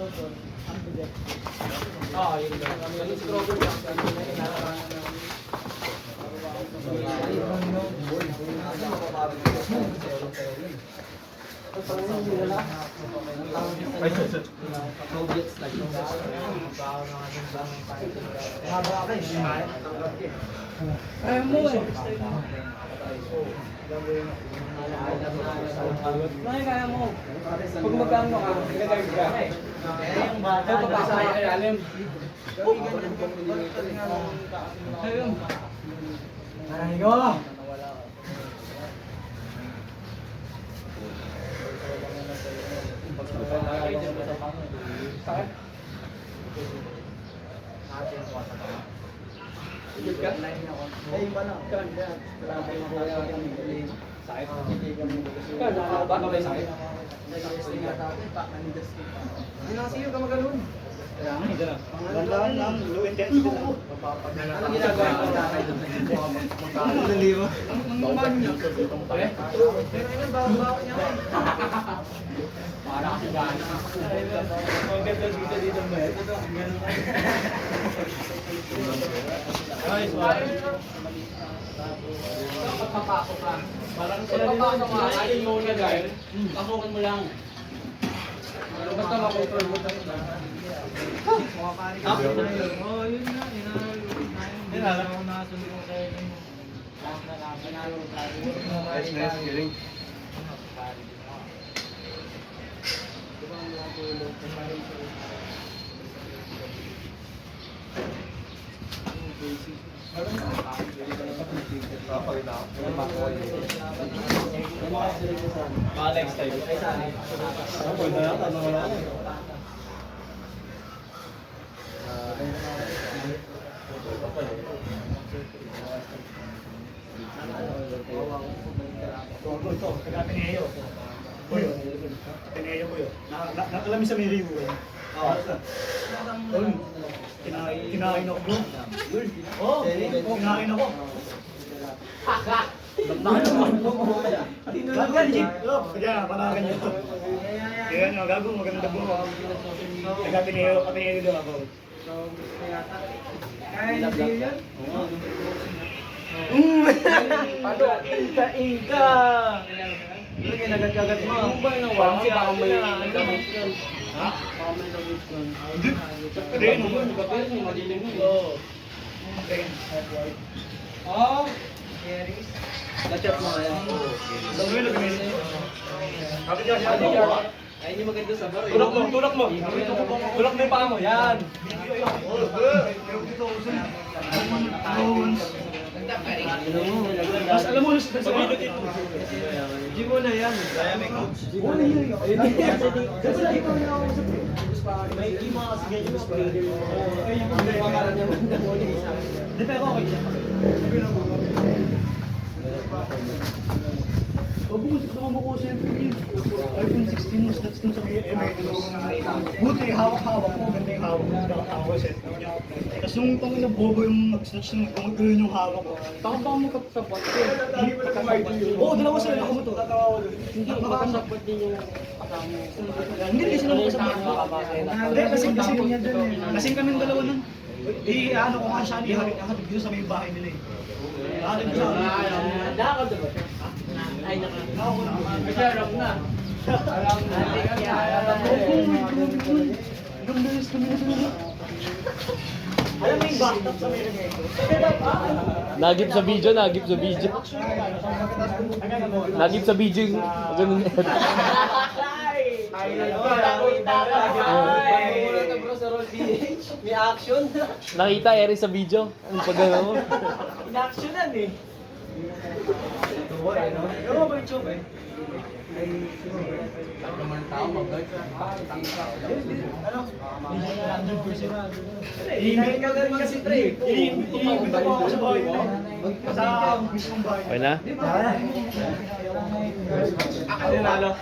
Yun lang. Yung scrubber lang. Ayaw mo eh. Kaya mo. Pag magkano ka, nagagawin ka. Yung bata, papasa ka kay Alim. Ayun. Aray ko! Sakit? Higit ka? Ay, iba na. Sakit? Baka may sakit? Ay, nakasiyo ka maganon. Gandaan lang, low intensity lang. Anong ginagawa ko sa akin? Naliwa. Ang mano niya? Pero yun, bawa niya. Para kasi gano'n. Ang ganda dito ba? Ay, sorry. Kapag papasok ka, parang sa papasok ka, ayun mo na guys, pasukin mo lang. Basta makontrol mo tayo na. Yun na. Hindi na alam ko nakasunod ko kayo ng Nice, kidding. Alex tayo. Ito, taga-Ateneo. Kuyo. Ateneo kuyo. Nakalamin sa may ribo eh. Kinain ako bro. Oo, kinain ako. Kaya panagan niyo ito. Kaya nyo, gago, maganda bro. Taga-Ateneo doon ako. Kaya hindi yun? Inka! Ano kinagagat mo? Ano ba yung parang si baka may damit yun? Ha? Baka may damit yun. Hindi, Yung gabi, yung madilim yun. Oo. Oh! Jerry's. Na-chat mo nga yan. Dami na gamitin. Kapit niya siya. Ay, hindi maganda sa bar. Tulak mo. Tulak mo yung paa mo. Yan. Mas alam mo, sa video dito. Hindi mo na yan. May ima kasi ganyan mas pwede mo. Ay, yung pangalan niya man na mo niya isa. Di pa ako kaya. Gusto mo ko siyempre iPhone 16 mo stats dun sa buti hawak-hawak mo, ganda yung hawak mo, hawak set mo niya. Tapos yung pang bobo yung nag-snatch ng gano'n yung hawak ko. Baka magkapasapot ko. Oo, dalawa sila ako mo to. Hindi, magkapasapot din yung kasama. Hindi sila makasama. Hindi, kasing niya dun eh. Kasing kami ng dalawa nun. Ano ko nga siya, ihatid dito sa may bahay nila eh. Ihatid ko siya. Dakal ba? Ay, naka. Kasi alam na. Alam na. Alam mo yung bathtub sa may Nagip sa video. Nagip sa video yung ganun. May action. Nakita Eri sa video. Ang pagano mo. In-actionan eh. Pero ba yung choke eh? Ano? 100%. Hihingin ka rin kasi pre. Iimbit ako sa bahay ko. Sa mismong bahay. Okay na? Ako na.